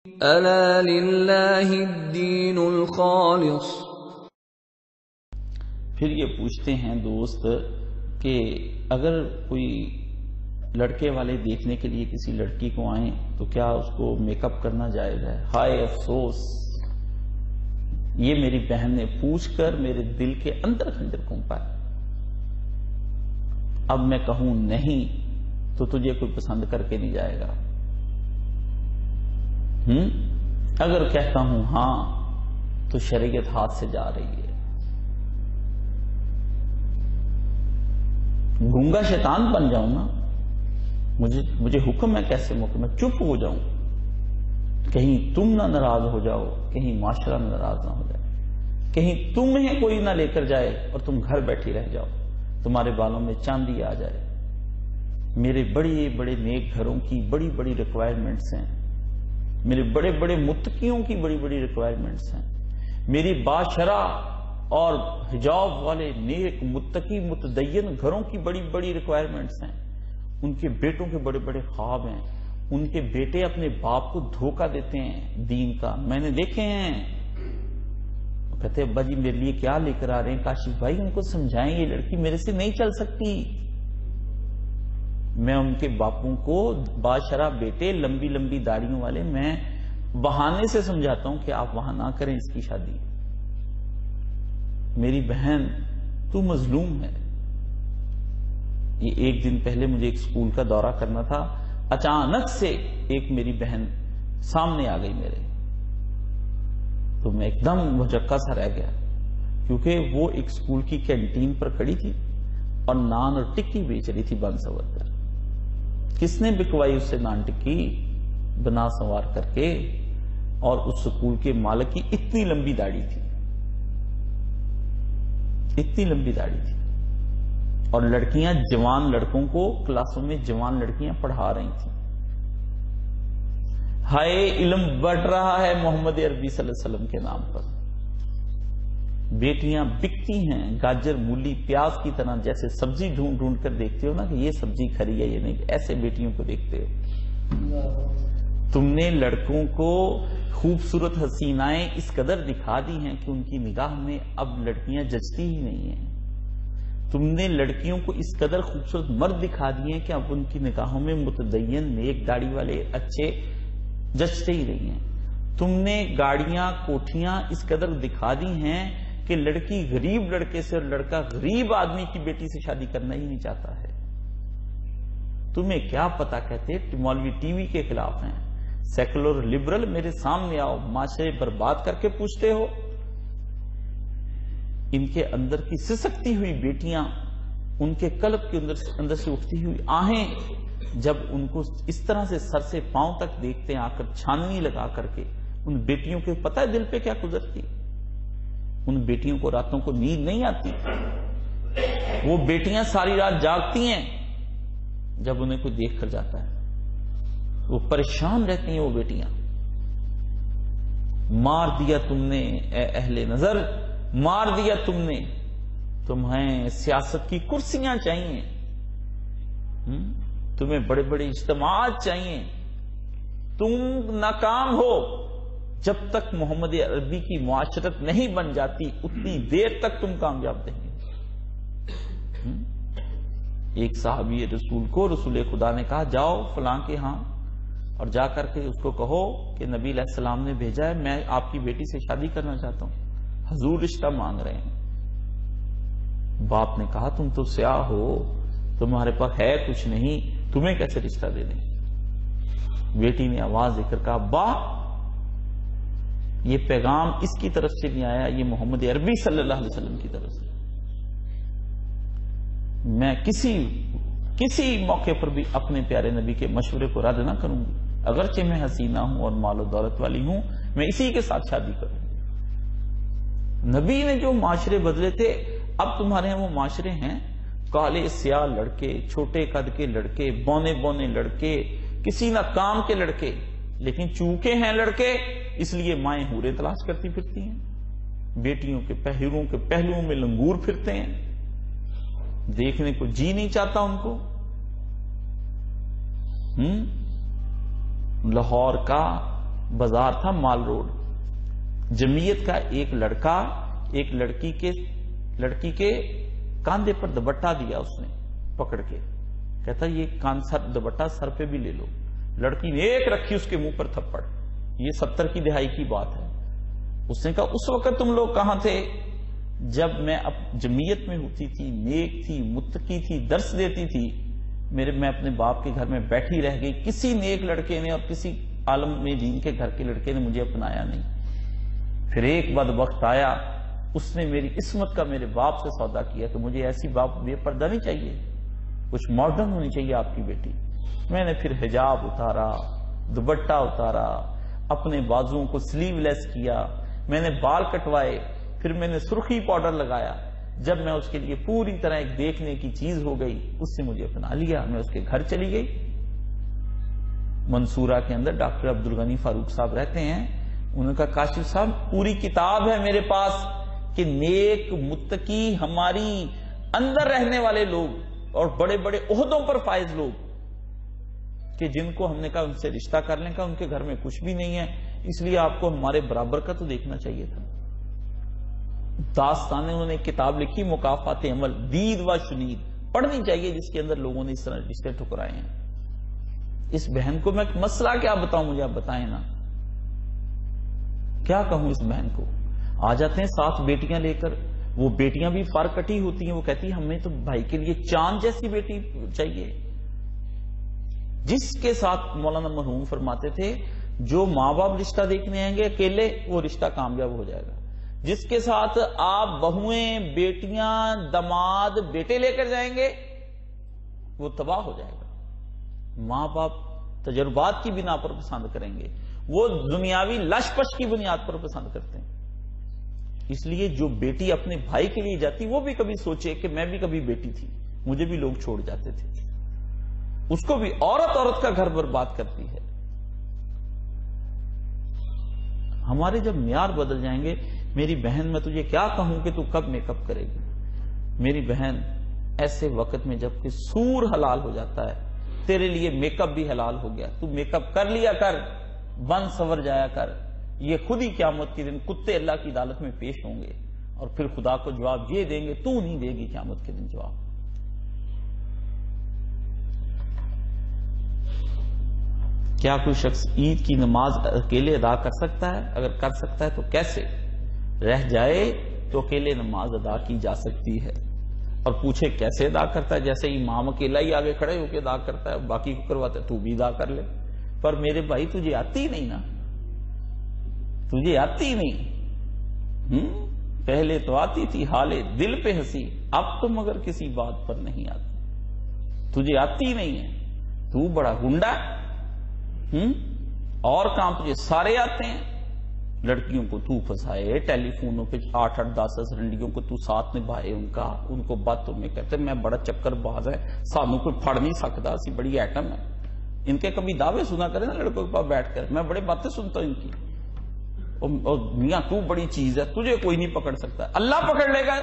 ألا لله الدين الخالص۔ پھر یہ پوچھتے ہیں دوست کہ اگر کوئی لڑکے والے دیکھنے کے لیے کسی لڑکی کو آئیں تو کیا اس کو میک اپ کرنا جائز ہے؟ ہائے افسوس، یہ میری بہن نے پوچھ کر میرے دل کے اندر خنجر گھونپا ہے۔ اب میں کہوں نہیں تو تجھے کوئی پسند کر کے نہیں جائے گا، اگر کہتا ہوں ہاں تو شریعت ہاتھ سے جا رہی ہے۔ گونگا شیطان بن جاؤں نا، مجھے حکم ہے کیسے موقع میں چپ ہو جاؤں، کہیں تم نہ ناراض ہو جاؤ، کہیں معاشرہ ناراض نہ ہو جائے، کہیں تمہیں کوئی نہ لے کر جائے اور تم گھر بیٹھی رہ جاؤ، تمہارے بالوں میں چاندی آ جائے۔ میرے بڑے بڑے نیک گھروں کی بڑی بڑی ریکوائرمنٹس ہیں، میرے بڑے بڑے متقیوں کی بڑی بڑی ریکوائرمنٹس ہیں، میری باشرہ اور حجاب والے نیک متقی متدین گھروں کی بڑی بڑی ریکوائرمنٹس ہیں۔ ان کے بیٹوں کے بڑے بڑے خواب ہیں، ان کے بیٹے اپنے باپ کو دھوکہ دیتے ہیں دین کا، میں نے دیکھے ہیں۔ کہتے ابا جی میرے لیے کیا لے کر آ رہے ہیں؟ کاشف بھائی ان کو سمجھائیں یہ لڑکی میرے سے نہیں چل سکتی۔ میں ان کے باپوں کو باشرہ بیٹے لمبی لمبی داڑھیوں والے میں بہانے سے سمجھاتا ہوں کہ آپ وہاں نہ کریں اس کی شادی۔ میری بہن تو مظلوم ہے۔ یہ ایک دن پہلے مجھے ایک اسکول کا دورہ کرنا تھا، اچانک سے ایک میری بہن سامنے آ گئی میرے، تو میں ایک دم بھجکا سا رہ گیا، کیونکہ وہ ایک اسکول کی کینٹین پر کھڑی تھی اور نان اور ٹکی بیچ رہی تھی بن سنور کر۔ کس نے بکوائی اس سے نان ٹکی؟ بنا سنوار کر کے، اور اس اسکول کے مالک کی اتنی لمبی داڑھی تھی، اتنی لمبی داڑھی تھی، اور لڑکیاں جوان لڑکوں کو کلاسوں میں جوان لڑکیاں پڑھا رہی تھیں۔ ہائے علم بڑھ رہا ہے محمد عربی صلی اللہ علیہ وسلم کے نام پر، بیٹیاں بکتی ہیں گاجر مولی پیاز کی طرح، جیسے سبزی ڈھونڈ ڈھونڈ کر دیکھتے ہو نا کہ یہ سبزی کھری ہے یہ نہیں، ایسے بیٹیوں کو دیکھتے ہو۔ تم نے لڑکوں کو خوبصورت حسینائیں اس قدر دکھا دی ہیں کہ ان کی نگاہ میں اب لڑکیاں جچتی ہی نہیں ہیں۔ تم نے لڑکیوں کو اس قدر خوبصورت مرد دکھا دیے ہیں کہ اب ان کی نگاہوں میں متدین نیک داڑھی والے اچھے جچتے ہی نہیں ہیں۔ تم نے گاڑیاں کوٹھیاں اس قدر دکھا دی ہیں کہ لڑکی غریب لڑکے سے اور لڑکا غریب آدمی کی بیٹی سے شادی کرنا ہی نہیں چاہتا ہے۔ تمہیں کیا پتا، کہتے مولوی ٹی وی کے خلاف ہیں، سیکولر لبرل، میرے سامنے آؤ، معاشرے برباد کر کے پوچھتے ہو۔ ان کے اندر کی سسکتی ہوئی بیٹیاں، ان کے قلب کے اندر سے اٹھتی ہوئی آہیں، جب ان کو اس طرح سے سر سے پاؤں تک دیکھتے ہیں آ کر چھاننی لگا کر کے، ان بیٹیوں کے پتہ ہے دل پہ کیا گزرتی؟ ان بیٹیوں کو راتوں کو نیند نہیں آتی، وہ بیٹیاں ساری رات جاگتی ہیں جب انہیں کوئی دیکھ کر جاتا ہے، وہ پریشان رہتی ہیں وہ بیٹیاں۔ مار دیا تم نے اے اہل نظر، مار دیا تم نے، تمہیں سیاست کی کرسیاں چاہیے، تمہیں بڑے بڑے اجتماعات چاہیے، تم ناکام ہو۔ جب تک محمد عربی کی معاشرت نہیں بن جاتی اتنی دیر تک تم کامیاب نہیں ہو۔ ایک صحابی رسول کو رسول خدا نے کہا جاؤ فلاں کے ہاں اور جا کر کے اس کو کہو کہ نبی علیہ السلام نے بھیجا ہے، میں آپ کی بیٹی سے شادی کرنا چاہتا ہوں، حضور رشتہ مانگ رہے ہیں۔ باپ نے کہا تم تو سیاہ ہو، تمہارے پاس ہے کچھ نہیں، تمہیں کیسے رشتہ دے دیں؟ بیٹی نے آواز دے کر کہا با، یہ پیغام اس کی طرف سے نہیں آیا، یہ محمد عربی صلی اللہ علیہ وسلم کی طرف سے۔ میں کسی موقع پر بھی اپنے پیارے نبی کے مشورے کو رد نہ کروں گی، اگرچہ میں حسینہ ہوں اور مال و دولت والی ہوں، میں اسی کے ساتھ شادی کروں گی۔ نبی نے جو معاشرے بدلے تھے، اب تمہارے ہاں وہ معاشرے ہیں، کالے سیاہ لڑکے، چھوٹے قد کے لڑکے، بونے بونے لڑکے، کسی نہ کام کے لڑکے، لیکن چونکہ ہیں لڑکے اس لیے مائیں حوریں تلاش کرتی پھرتی ہیں، بیٹیوں کے پہلوؤں میں لنگور پھرتے ہیں، دیکھنے کو جی نہیں چاہتا ان کو۔ لاہور کا بازار تھا مال روڈ، جمعیت کا ایک لڑکا ایک لڑکی کے کاندھے پر دوپٹہ دیا اس نے پکڑ کے، کہتا یہ دوپٹہ سر پہ بھی لے لو، لڑکی نے ایک رکھی اس کے منہ پر تھپڑ۔ یہ 70 کی دہائی کی بات ہے۔ اس نے کہا اس وقت تم لوگ کہاں تھے جب میں جمعیت میں ہوتی تھی، نیک تھی، متقی تھی، درس دیتی تھی، میں اپنے باپ کے گھر میں بیٹھی رہ گئی، کسی نیک لڑکے نے اور کسی عالم میں دین کے گھر کے لڑکے نے مجھے اپنایا نہیں۔ پھر ایک بعد وقت آیا، اس نے میری عصمت کا میرے باپ سے سودا کیا کہ مجھے ایسی باپ بے پردہ نہیں چاہیے، کچھ ماڈرن ہونی چاہیے آپ کی بیٹی۔ میں نے پھر حجاب اتارا، دوپٹہ اتارا، اپنے بازوؤں کو سلیو لیس کیا، میں نے بال کٹوائے، پھر میں نے سرخی پاؤڈر لگایا۔ جب میں اس کے لیے پوری طرح ایک دیکھنے کی چیز ہو گئی، اس سے مجھے اپنا لیا، میں اس کے گھر چلی گئی۔ منصورہ کے اندر ڈاکٹر عبدالغنی فاروق صاحب رہتے ہیں، انہوں نے کہا کاشف صاحب پوری کتاب ہے میرے پاس کہ نیک متقی ہماری اندر رہنے والے لوگ اور بڑے بڑے عہدوں پر فائز لوگ کہ جن کو ہم نے کہا ان سے رشتہ کر لیں، کہا ان کے گھر میں کچھ بھی نہیں ہے، اس لیے آپ کو ہمارے برابر کا تو دیکھنا چاہیے تھا۔ داستان انہوں نے ایک کتاب لکھی مکافات عمل، دید و شنید، پڑھنی چاہیے جس کے اندر لوگوں نے اس طرح رشتے ٹھکرائے ہیں۔ اس بہن کو میں مسئلہ کیا بتاؤں، مجھے آپ بتائیں نا، کیا کہوں اس بہن کو؟ آ جاتے ہیں 7 بیٹیاں لے کر، وہ بیٹیاں بھی فار کٹی ہوتی ہیں، وہ کہتی ہیں ہمیں تو بھائی کے لیے چاند جیسی بیٹی چاہیے، جس کے ساتھ مولانا مرحوم فرماتے تھے جو ماں باپ رشتہ دیکھنے آئیں گے اکیلے وہ رشتہ کامیاب ہو جائے گا، جس کے ساتھ آپ بہویں، بیٹیاں، داماد، بیٹے لے کر جائیں گے وہ تباہ ہو جائے گا۔ ماں باپ تجربات کی بنا پر پسند کریں گے، وہ دنیاوی لش پش کی بنیاد پر پسند کرتے ہیں۔ اس لیے جو بیٹی اپنے بھائی کے لیے جاتی وہ بھی کبھی سوچے کہ میں بھی کبھی بیٹی تھی، مجھے بھی لوگ چھوڑ جاتے تھے، اس کو بھی عورت کا گھر برباد کرتی ہے۔ ہمارے جب معیار بدل جائیں گے، میری بہن میں تجھے کیا کہوں کہ تو کب میک اپ کرے گی؟ میری بہن ایسے وقت میں جب کہ سور حلال ہو جاتا ہے تیرے لیے میک اپ بھی حلال ہو گیا، تو میک اپ کر لیا کر، بن سور جایا کر، یہ خود ہی قیامت کے دن کتے اللہ کی عدالت میں پیش ہوں گے اور پھر خدا کو جواب یہ دیں گے، تو نہیں دے گی قیامت کے دن جواب۔ کیا کوئی شخص عید کی نماز اکیلے ادا کر سکتا ہے؟ اگر کر سکتا ہے تو کیسے؟ رہ جائے تو اکیلے نماز ادا کی جا سکتی ہے، اور پوچھے کیسے ادا کرتا ہے؟ جیسے امام اکیلا ہی آگے کھڑے ہو کے ادا کرتا ہے، باقی کو کرواتا ہے، تو بھی ادا کر لے۔ پر میرے بھائی تجھے آتی نہیں نا، تجھے آتی نہیں، پہلے تو آتی تھی، حالے دل پہ ہنسی، اب تو مگر کسی بات پر نہیں آتی، تجھے آتی نہیں ہے، تو بڑا گنڈا، اور کام تجھے سارے آتے ہیں، لڑکیوں کو تو پھنسائے، ٹیلی فونوں پہ 8-8 10 رنڈیوں کو تو ساتھ نبھائے، ان کو باتوں میں کہتے میں بڑا چکر باز ہے، سانوں کوئی پھڑ نہیں سکتا، اسی بڑی ایٹم ہے۔ ان کے کبھی دعوے سنا کریں نا لڑکوں کے پاس بیٹھ کر، میں بڑے باتیں سنتا ہوں ان کی، اور میاں تو بڑی چیز ہے، تجھے کوئی نہیں پکڑ سکتا، اللہ پکڑ لے گا،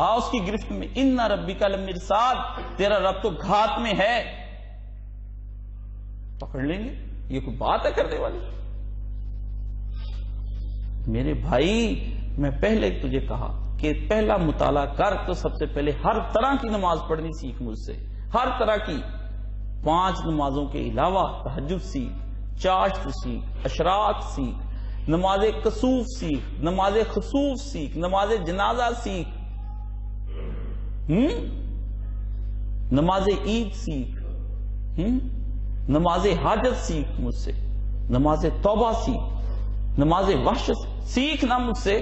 اس کی گرفت میں، ان ربک للمرصاد، تیرا رب تو گھات میں ہے، پکڑ لیں گے، یہ کوئی بات ہے کرنے والی؟ میرے بھائی میں پہلے تجھے کہا کہ پہلا مطالعہ کر تو سب سے پہلے ہر طرح کی نماز پڑھنی سیکھ مجھ سے، ہر طرح کی، 5 نمازوں کے علاوہ تہجد سیکھ، چاشت سیکھ، اشراق سیکھ، نماز کسوف سیکھ، نماز خسوف سیکھ، نماز جنازہ سیکھ، نماز عید سیکھ، نماز حاجت سیکھ مجھ سے، نماز توبہ سیکھ، نماز وحشت سیکھنا مجھ سے۔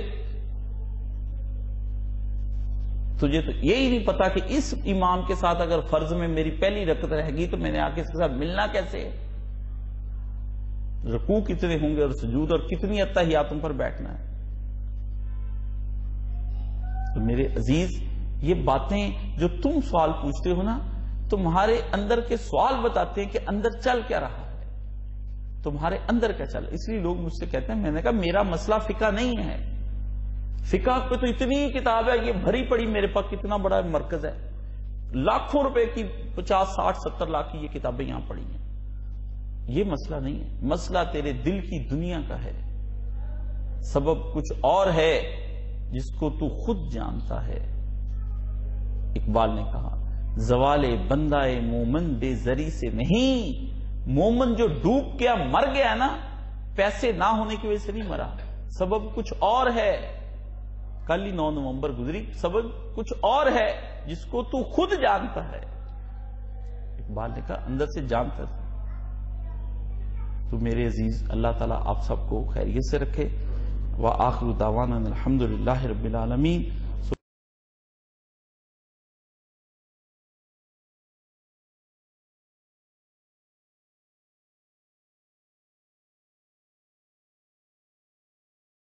تجھے تو یہی نہیں پتا کہ اس امام کے ساتھ اگر فرض میں میری پہلی رکعت رہ گئی تو میں نے آ کے اس کے ساتھ ملنا کیسے ہے، رکوع کتنے ہوں گے اور سجود، اور کتنی اتحیاتوں پر بیٹھنا ہے۔ تو میرے عزیز یہ باتیں جو تم سوال پوچھتے ہو نا، تمہارے اندر کے سوال بتاتے ہیں کہ اندر چل کیا رہا ہے، تمہارے اندر کیا چل۔ اس لیے لوگ مجھ سے کہتے ہیں، میں نے کہا میرا مسئلہ فقہ نہیں ہے، فقہ پہ تو اتنی کتاب ہے، یہ بھری پڑی میرے پاس کتنا بڑا مرکز ہے، لاکھوں روپے کی 50 60 70 لاکھ کی یہ کتابیں یہاں پڑی ہیں، یہ مسئلہ نہیں ہے، مسئلہ تیرے دل کی دنیا کا ہے، سبب کچھ اور ہے جس کو تو خود جانتا ہے۔ اقبال نے کہا زوال بندہ مومن بے زری سے نہیں، مومن جو ڈوب گیا مر گیا نا، پیسے نہ ہونے کی وجہ سے نہیں مرا، سبب کچھ اور ہے۔ کل ہی 9 نومبر گزری، سبب کچھ اور ہے جس کو تو خود جانتا ہے۔ اقبال نے کہا اندر سے جانتا تھا۔ تو میرے عزیز، اللہ تعالیٰ آپ سب کو خیریت سے رکھے۔ وآخر دعوانا الحمدللہ رب العالمین۔